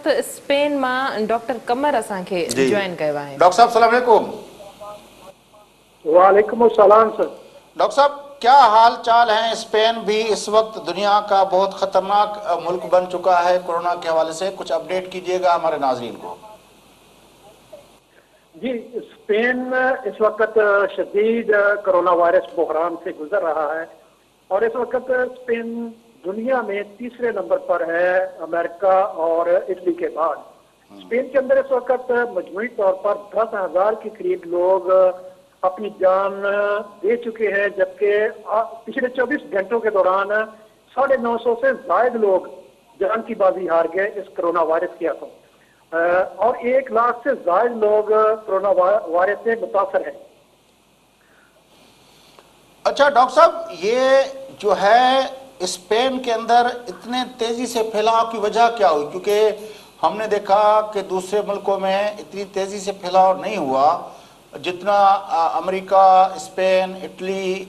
Spain में doctor कमर असांखे जी join कयो आहे। डॉक्टर साहब सलाम अलैकुम। वालेकुम अस्सलाम सर। डॉक्टर साहब क्या हाल चाल है? स्पेन भी इस वक्त दुनिया का बहुत खतरनाक मुल्क बन चुका है कोरोना के हवाले से, कुछ अपडेट कीजिएगा हमारे नाजरीन को। जी, स्पेन इस वक्त शदीद कोरोना वायरस बहरान से गुजर रहा है और इस वक्त स्पेन दुनिया में तीसरे नंबर पर है अमेरिका और इटली के बाद। स्पेन के अंदर इस वक्त मजमूई तौर पर 10,000 के करीब लोग अपनी जान दे चुके हैं, जबकि पिछले 24 घंटों के दौरान 950 से ज्यादा लोग जान की बाजी हार गए इस कोरोना वायरस के हाथों और 1 लाख से ज्यादा लोग कोरोना वायरस से मुतासर हैं। अच्छा डॉक्टर साहब, ये जो है स्पेन के अंदर इतने तेजी से फैलाव की वजह क्या हुई? क्योंकि हमने देखा कि दूसरे मुल्कों में इतनी तेजी से फैलाव नहीं हुआ जितना अमेरिका, स्पेन, इटली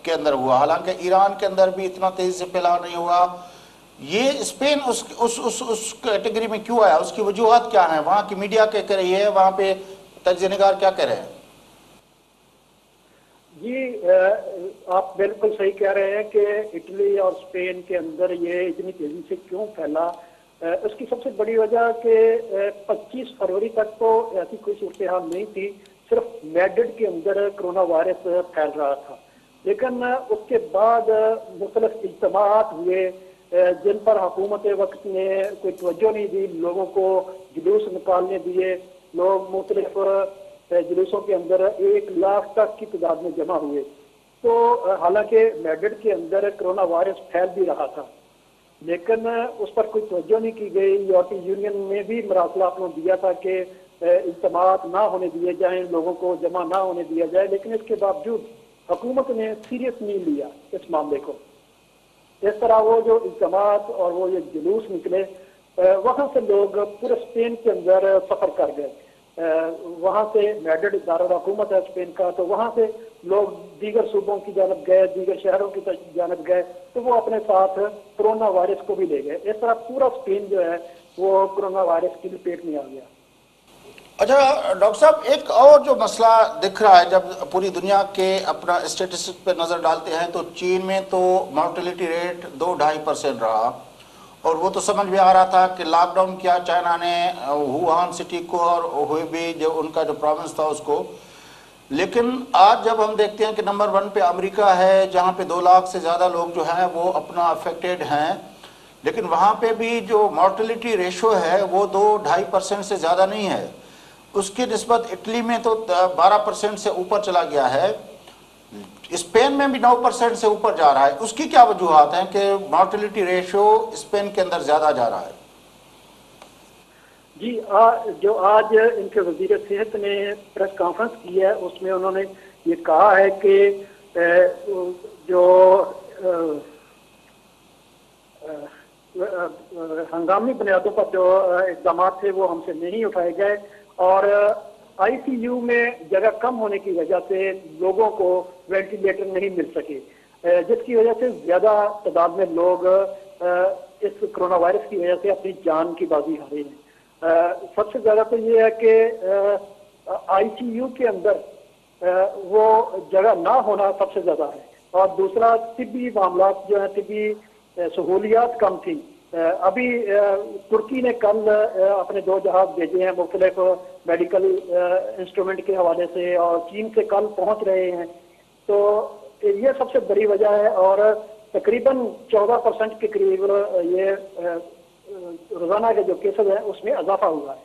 के अंदर हुआ। हालांकि ईरान के अंदर भी इतना तेजी से फैलाव नहीं हुआ। ये स्पेन उस कैटेगरी में क्यों आया? उसकी वजूहत क्या है? वहाँ की मीडिया क्या कह रही है? वहाँ पे तज्ज़ियाकार क्या कह रहे हैं? जी, आप बिल्कुल सही कह रहे हैं कि इटली और स्पेन के अंदर ये इतनी तेजी से क्यों फैला। उसकी सबसे बड़ी वजह कि 25 फरवरी तक तो ऐसी कोई सूरत हाल नहीं थी, सिर्फ मैड्रिड के अंदर कोरोना वायरस फैल रहा था। लेकिन उसके बाद मुख्तलिफ इज्तिमाअत हुए जिन पर हुकूमत वक्त ने कोई तवज्जो नहीं दी, लोगों को जुलूस निकालने दिए। लोग मुख्तलिफ जुलूसों के अंदर 1 लाख तक की तादाद में जमा हुए। तो हालांकि मैड्रिड के अंदर कोरोना वायरस फैल भी रहा था, लेकिन उस पर कोई तवज्जो नहीं की गई। यूरोपीय यूनियन ने भी मरासला अपना दिया था कि इज्तिमाअत ना होने दिए जाएं, लोगों को जमा ना होने दिया जाए, लेकिन इसके बावजूद हुकूमत ने सीरियस नहीं लिया इस मामले को। इस तरह वो जो इज्तिमाअत और वो ये जुलूस निकले, वहाँ से लोग पूरे स्पेन के अंदर सफर कर गए। वहाँ से मैड्रिड दारुल हुकूमत है स्पेन का, तो वहाँ से लोग दीगर सूबों की जानब गए, दीगर शहरों की जानब गए, तो वो अपने साथ कोरोना वायरस को भी ले गए। इस तरह पूरा स्पेन जो है वो कोरोना वायरस की लपेट में आ गया। अच्छा डॉक्टर साहब, एक और जो मसला दिख रहा है जब पूरी दुनिया के अपना स्टेटिस्टिक पे नज़र डालते हैं तो चीन में तो मॉर्टेलिटी रेट 2-2.5% रहा और वो तो समझ में आ रहा था कि लॉकडाउन किया चाइना ने वुहान सिटी को और हुबी जो उनका जो प्रोविंस था उसको। लेकिन आज जब हम देखते हैं कि नंबर 1 पे अमेरिका है जहाँ पे 2 लाख से ज़्यादा लोग जो हैं वो अपना अफेक्टेड हैं, लेकिन वहाँ पे भी जो मॉर्टेलिटी रेशो है वो 2-2.5% से ज़्यादा नहीं है। उसकी निस्बत इटली में तो 12% से ऊपर चला गया है, स्पेन में भी 9% से ऊपर जा रहा है। उसकी क्या वजूहत हैं कि मॉर्टेलिटी रेशो स्पेन के अंदर ज़्यादा जा रहा है? जी, जो आज इनके वजीर सेहत ने प्रेस कॉन्फ्रेंस की है उसमें उन्होंने ये कहा है कि जो हंगामी बुनियादों पर जो इक़दाम थे वो हमसे नहीं उठाए गए और आईसीयू में जगह कम होने की वजह से लोगों को वेंटिलेटर नहीं मिल सके, जिसकी वजह से ज्यादा तादाद में लोग इस कोरोना वायरस की वजह से अपनी जान की बाजी हारे हैं। सबसे ज्यादा तो ये है कि आईसीयू के अंदर वो जगह ना होना सबसे ज्यादा है और दूसरा तिब्बी मामला जो है, तिब्बी सहूलियात कम थी। अभी तुर्की ने कल अपने 2 जहाज भेजे हैं मुख्तलिफ मेडिकल इंस्ट्रूमेंट के हवाले से और चीन से कल पहुंच रहे हैं। तो ये सबसे बड़ी वजह है और तकरीबन 14% के करीब ये रोजाना के जो केसेस हैं उसमें इजाफा हुआ है।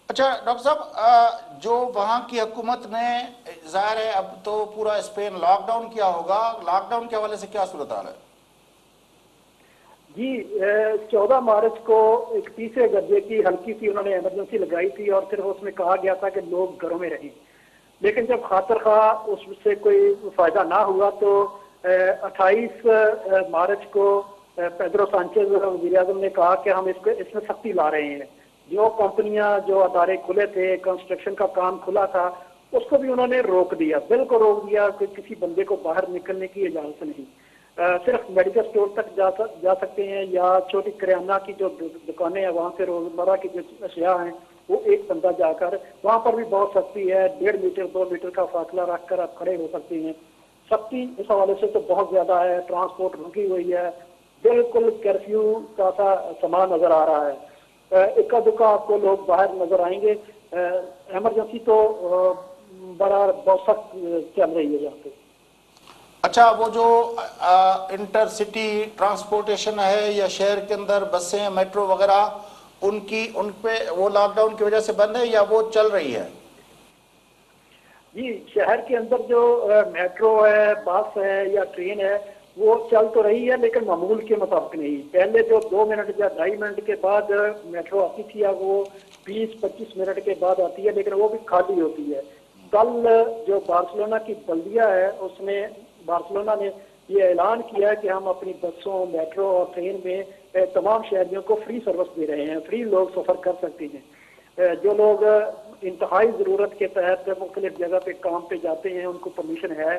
अच्छा डॉक्टर साहब, जो वहाँ की हुकूमत ने ज़ाहिर है अब तो पूरा स्पेन लॉकडाउन किया होगा, लॉकडाउन के हवाले से क्या सूरत हाल है? जी, 14 मार्च को एक तीसरे दर्जे की हल्की सी उन्होंने इमरजेंसी लगाई थी और फिर उसमें कहा गया था कि लोग घरों में रहें, लेकिन जब खातर खा उससे कोई फायदा ना हुआ तो 28 मार्च को पेड्रो सांचेज वज़ीर-ए-आज़म ने कहा कि हम इसमें सख्ती ला रहे हैं। जो कंपनियां, जो अदारे खुले थे, कंस्ट्रक्शन का काम खुला था, उसको भी उन्होंने रोक दिया, बिल्कुल रोक दिया कि किसी बंदे को बाहर निकलने की इजाजत नहीं। सिर्फ मेडिकल स्टोर तक जा सकते हैं, या छोटी किराना की जो दुकानें हैं वहाँ से रोजमर्रा की जो अशिया हैं वो एक बंदा जाकर, वहाँ पर भी बहुत सख्ती है, 1.5 मीटर 2 मीटर का फासला रख कर आप खड़े हो सकते हैं। सख्ती इस हवाले से तो बहुत ज्यादा है, ट्रांसपोर्ट रुकी हुई है, बिल्कुल कर्फ्यू का सा समा नजर आ रहा है। इक्का दुक्का आपको लोग बाहर नजर आएंगे। इमरजेंसी तो बड़ा बहुत सख्त चल रही है यहाँ पे। अच्छा, वो जो इंटरसिटी ट्रांसपोर्टेशन है या शहर के अंदर बसें मेट्रो वगैरह, उन पे वो लॉकडाउन की वजह से बंद है या वो चल रही है? जी, शहर के अंदर जो मेट्रो है, बस है या ट्रेन है वो चल तो रही है, लेकिन मामूल के मुताबिक नहीं। पहले जो 2 मिनट या 2.5 मिनट के बाद मेट्रो आती थी, अब वो 20-25 मिनट के बाद आती है, लेकिन वो भी खाली होती है। कल जो बार्सिलोना की बल्दिया है उसने बार्सिलोना ने ये ऐलान किया है कि हम अपनी बसों, मेट्रो और ट्रेन में तमाम शहरियों को फ्री सर्विस दे रहे हैं, फ्री लोग सफर कर सकते हैं। जो लोग इंतहाई जरूरत के तहत मुख्तलिफ जगह पे काम पे जाते हैं उनको परमिशन है,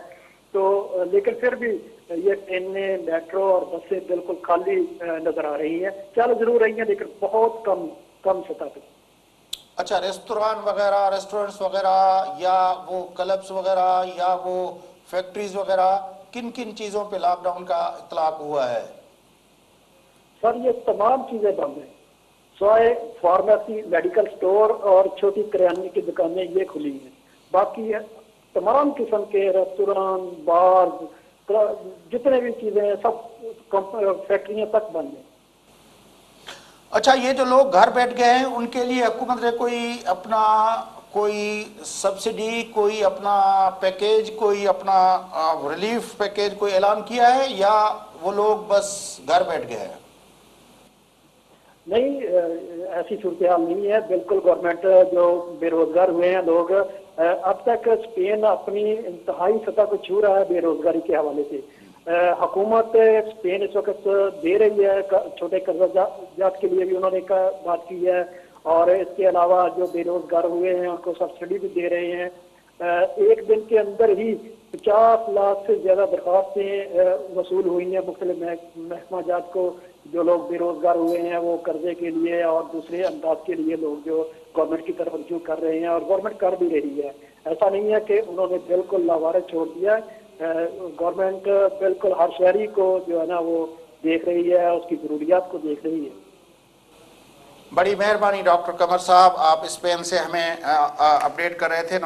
तो लेकिन फिर भी ये ट्रेनें, मेट्रो और बसें बिल्कुल खाली नजर आ रही हैं। चल जरूर रही हैं लेकिन बहुत कम सतह पे। अच्छा, रेस्टोरेंट्स वगैरह या वो क्लब्स वगैरह या वो फैक्ट्रीज वगैरह, किन किन चीजों पे लॉकडाउन का इतलाक हुआ है? सर, ये तमाम चीजें बंद हैं, सवाए फार्मेसी, मेडिकल स्टोर और छोटी किराने की दुकानें ये खुली हैं। बाकी तमाम किस्म के रेस्टोरेंट, बार, जितने भी चीजें हैं सब फैक्ट्रियां तक बंद हैं। अच्छा, ये जो लोग घर बैठ गए हैं उनके लिए हुकूमत ने कोई सब्सिडी, कोई अपना पैकेज, कोई अपना रिलीफ पैकेज कोई ऐलान किया है या वो लोग बस घर बैठ गए हैं? नहीं, ऐसी सूरत हाल नहीं है। बिल्कुल गवर्नमेंट जो बेरोजगार हुए हैं लोग, अब तक स्पेन अपनी इंतहाई सतह को छू रहा है बेरोजगारी के हवाले से। हुकूमत स्पेन इस वक्त दे रही है, छोटे कर्जात के लिए भी उन्होंने बात की है, और इसके अलावा जो बेरोजगार हुए हैं उनको सब्सिडी भी दे रहे हैं। एक दिन के अंदर ही 50 लाख से ज्यादा दरख्वास्तें वसूल हुई हैं मुख्तलिफ महकमा जात को। जो लोग बेरोजगार हुए हैं वो कर्जे के लिए और दूसरे अंदाज के लिए लोग जो गवर्नमेंट की तरफ रजू कर रहे हैं, और गवर्नमेंट कर भी रही है। ऐसा नहीं है कि उन्होंने बिल्कुल लावारिस छोड़ दिया। गवर्नमेंट बिल्कुल हर शहरी को जो है ना वो देख रही है, उसकी जरूरियात को देख रही है। बड़ी मेहरबानी डॉक्टर कमर साहब, आप स्पेन से हमें अपडेट कर रहे थे।